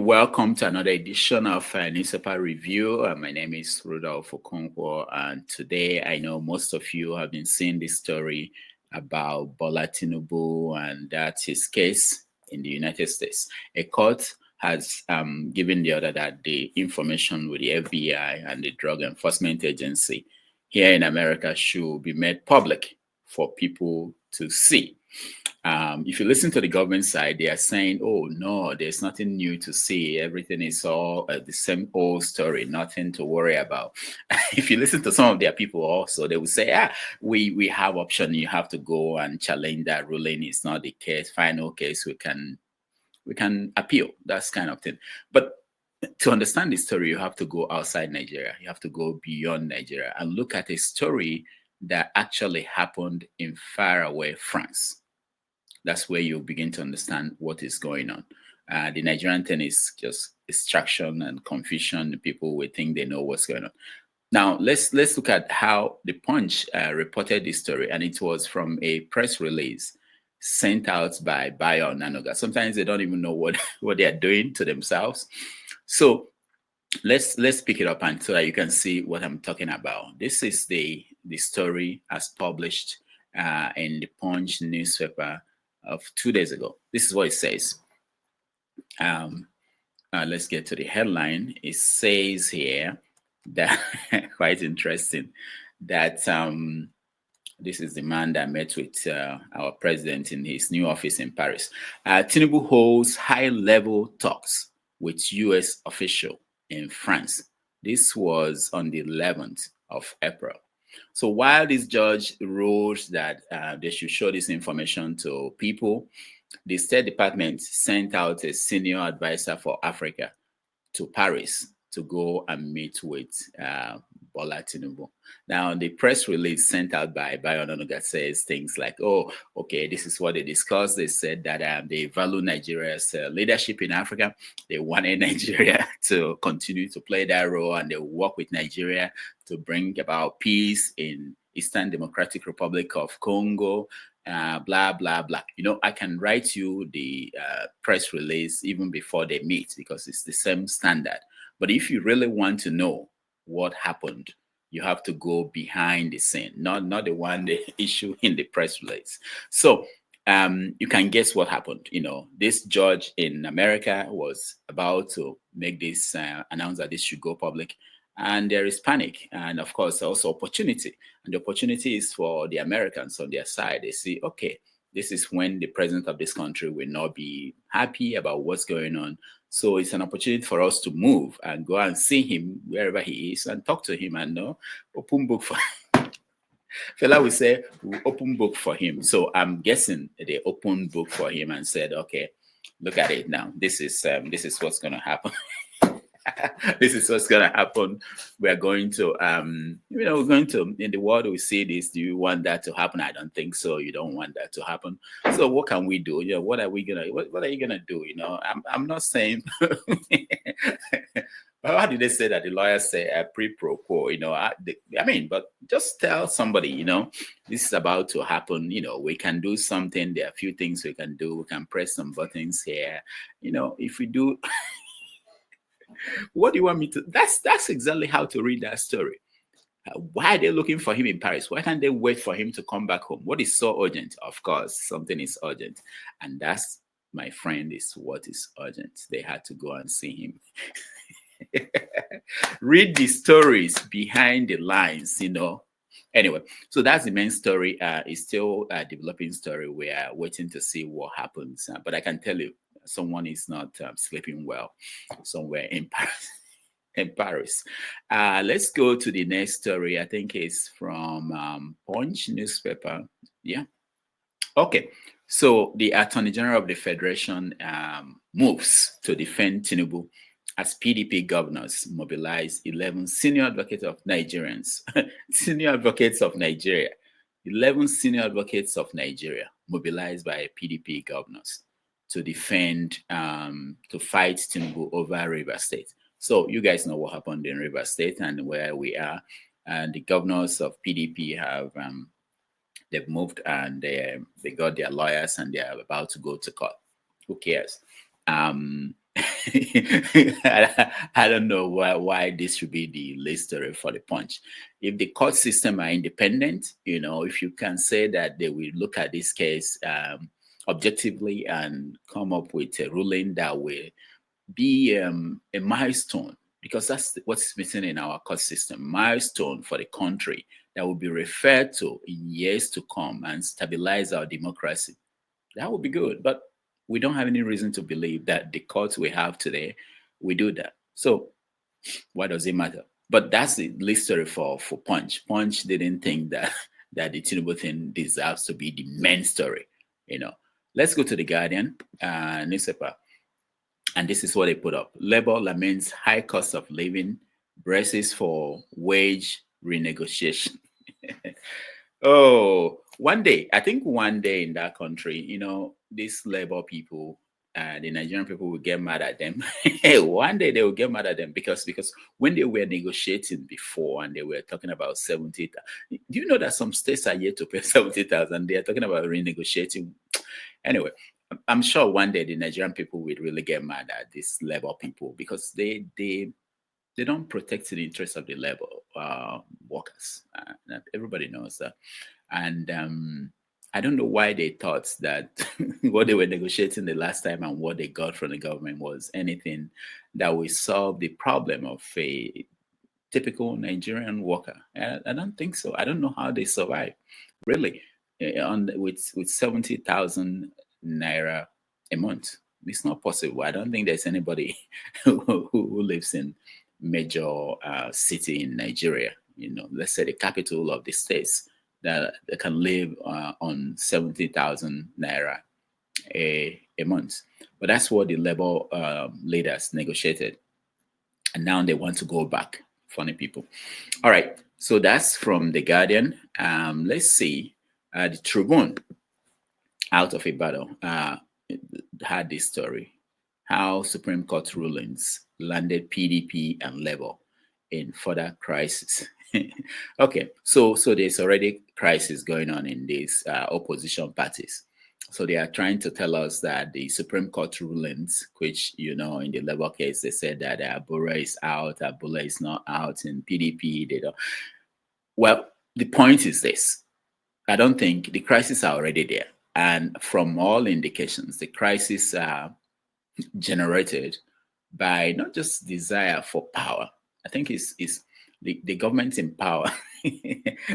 Welcome to another edition of Newspaper Review. My name is Rudolph Okonkwo, and today I know most of you have been seeing this story about Bola Tinubu and that's his case in the United States. A court has given the order that the information with the FBI and the Drug Enforcement Agency here in America should be made public for people to see. If you listen to the government side, they are saying, oh, no, there's nothing new to see. Everything is all the same old story, nothing to worry about. If you listen to some of their people also, they will say, we have option. You have to go and challenge that ruling. It's not the case, final case. We can appeal, that's kind of thing. But to understand the story, you have to go outside Nigeria. You have to go beyond Nigeria and look at a story that actually happened in faraway France. That's where you begin to understand what is going on. The Nigerian thing is just distraction and confusion. People will think they know what's going on. Now, let's look at how the Punch reported this story, and it was from a press release sent out by Bayo Nanoga. Sometimes they don't even know what they are doing to themselves. So let's pick it up and so that you can see what I'm talking about. This is the story as published in the Punch newspaper of 2 days ago. This is what it says. Let's get to the headline. It says here that quite interesting that this is the man that met with our president in his new office in Paris. Tinubu holds high-level talks with U.S. official in France. This was on the 11th of April. So while this judge ruled that they should show this information to people, the State Department sent out a senior advisor for Africa to Paris to go and meet with Bola Tinubu. Now, the press release sent out by Bayo Nanoga says things like, oh, okay, this is what they discussed. They said that they value Nigeria's leadership in Africa. They wanted Nigeria to continue to play that role, and they will work with Nigeria to bring about peace in Eastern Democratic Republic of Congo, blah, blah, blah. You know, I can write you the press release even before they meet because it's the same standard. But if you really want to know what happened, you have to go behind the scene, not the one they issue in the press release. So you can guess what happened. You know, this judge in America was about to make this announce that this should go public, and there is panic, and of course also opportunity. And the opportunity is for the Americans on their side. They see, okay, this is when the president of this country will not be happy about what's going on. So it's an opportunity for us to move and go and see him wherever he is and talk to him and open book for him. Fela will say, we'll open book for him. So I'm guessing they opened book for him and said, okay, look at it now. This is what's going to happen. This is what's going to happen. We're going to, we're going to, in the world we see this. Do you want that to happen? I don't think so. You don't want that to happen. So what can we do? You know, what are we going to, what are you going to do? You know, I'm not saying, how did they say that? The lawyers say pro quo, you know, but just tell somebody, you know, this is about to happen. You know, we can do something. There are a few things we can do. We can press some buttons here. You know, if we do, what do you want me to? That's exactly how to read that story. Why are they looking for him in Paris? Why can't they wait for him to come back home? What is so urgent? Of course, something is urgent. And that's, my friend, is what is urgent. They had to go and see him. Read the stories behind the lines, you know. Anyway, so that's the main story. It's still a developing story. We are waiting to see what happens. But I can tell you, someone is not sleeping well somewhere in Paris. Let's go to the next story. I think it's from Punch newspaper. Yeah. Okay. So the Attorney General of the Federation moves to defend Tinubu as PDP governors mobilize 11 senior advocates of Nigerians. Senior advocates of Nigeria. 11 senior advocates of Nigeria mobilized by PDP governors to defend, to fight Tinubu over Rivers State. So you guys know what happened in Rivers State and where we are. And the governors of PDP have, they've moved and they got their lawyers and they are about to go to court. Who cares? I don't know why this should be the lead story for the Punch. If the court system are independent, if you can say that they will look at this case objectively and come up with a ruling that will be a milestone, because that's what's missing in our court system, milestone for the country that will be referred to in years to come and stabilize our democracy, that would be good. But we don't have any reason to believe that the courts we have today will do that. So why does it matter? But that's the lead story for Punch. Punch didn't think that that the Tinubu thing deserves to be the main story. Let's go to the Guardian newspaper, and this is what they put up. Labour laments high cost of living, braces for wage renegotiation. Oh, I think one day in that country, these labor people, the Nigerian people will get mad at them. One day they will get mad at them because when they were negotiating before and they were talking about 70, do you know that some states are yet to pay 70,000? They are talking about renegotiating. Anyway, I'm sure one day the Nigerian people will really get mad at these labor people because they don't protect the interests of the labor workers. Everybody knows that. And I don't know why they thought that what they were negotiating the last time and what they got from the government was anything that will solve the problem of a typical Nigerian worker. I don't think so. I don't know how they survive, really, with 70,000 naira a month. It's not possible. I don't think there's anybody who lives in major city in Nigeria, let's say the capital of the states, that can live on 70,000 naira a month. But that's what the labor leaders negotiated. And now they want to go back. Funny people. All right. So that's from The Guardian. Let's see. The Tribune, out of Ibadan, had this story. How Supreme Court rulings landed PDP and Labour in further crisis. Okay, so there's already crisis going on in these opposition parties. So they are trying to tell us that the Supreme Court rulings, which, in the Labour case, they said that Abura is out, Abula is not out. In PDP, they don't. Well, the point is this. I don't think the crises are already there. And from all indications, the crises are generated by not just desire for power. I think it's the government in power.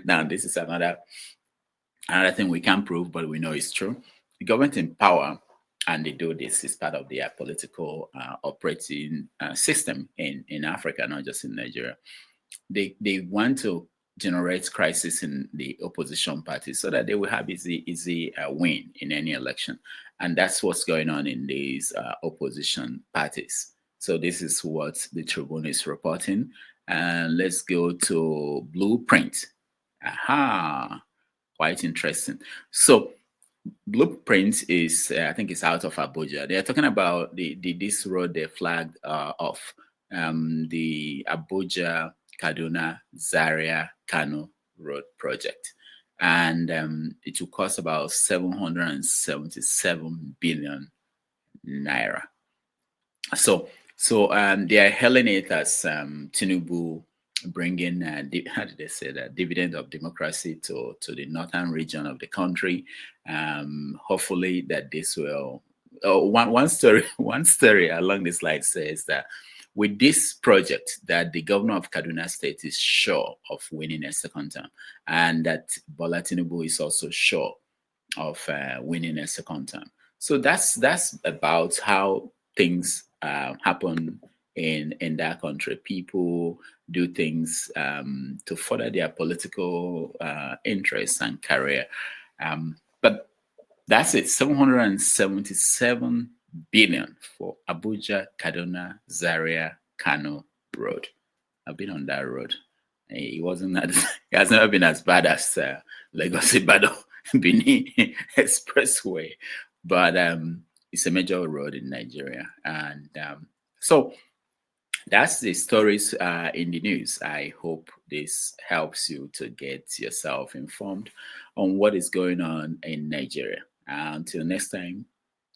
Now, this is another thing we can't prove, but we know it's true. The government in power, and they do this, is part of their political operating system in Africa, not just in Nigeria. They want to generate crisis in the opposition parties so that they will have easy win in any election. And that's what's going on in these opposition parties. So this is what the Tribune is reporting. And let's go to Blueprint. Aha, quite interesting. So Blueprint is, I think it's out of Abuja. They're talking about this road they flagged off, the Abuja, Kaduna, Zaria, Kano road project. And it will cost about 777 billion naira. So they are hailing it as Tinubu bringing, how did they say that, dividend of democracy to the northern region of the country. Hopefully that this will. One story along this line says that with this project, that the governor of Kaduna State is sure of winning a second term, and that Bola Tinubu is also sure of winning a second term. So that's about how things happen in that country. People do things to further their political interests and career. But that's it, 777 billion for Abuja, Kaduna, Zaria, Kano road. I've been on that road. It wasn't that, it has never been as bad as Lagos Ibadan Benin Expressway, but it's a major road in Nigeria. And so that's the stories in the news. I hope this helps you to get yourself informed on what is going on in Nigeria. Until next time,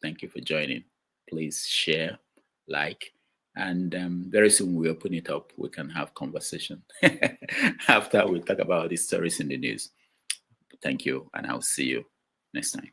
thank you for joining. Please share, like. And very soon we open it up. We can have conversation after we talk about these stories in the news. Thank you, and I'll see you next time.